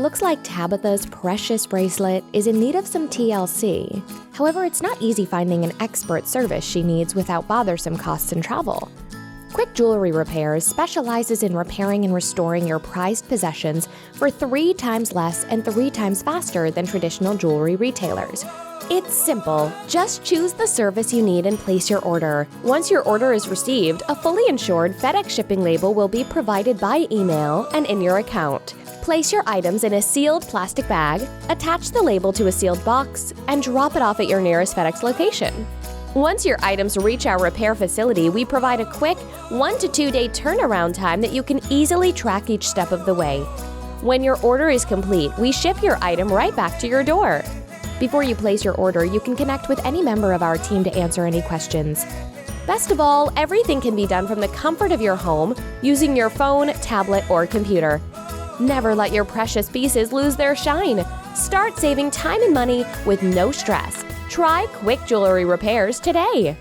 Looks like Tabitha's precious bracelet is in need of some TLC. However, it's not easy finding an expert service she needs without bothersome costs and travel. Quick Jewelry Repairs specializes in repairing and restoring your prized possessions for 3 times less and 3 times faster than traditional jewelry retailers. It's simple. Just choose the service you need and place your order. Once your order is received, a fully insured Fedex shipping label will be provided by email and in your account. Place your items in a sealed plastic bag, attach the label to a sealed box, and drop it off at your nearest Fedex location. Once your items reach our repair facility, we provide a quick 1 to 2 day turnaround time that you can easily track each step of the way. When your order is complete, we ship your item right back to your door. Before you place your order, you can connect with any member of our team to answer any questions. Best of all, everything can be done from the comfort of your home using your phone, tablet, or computer. Never let your precious pieces lose their shine. Start saving time and money with no stress. Try Quick Jewelry Repairs today.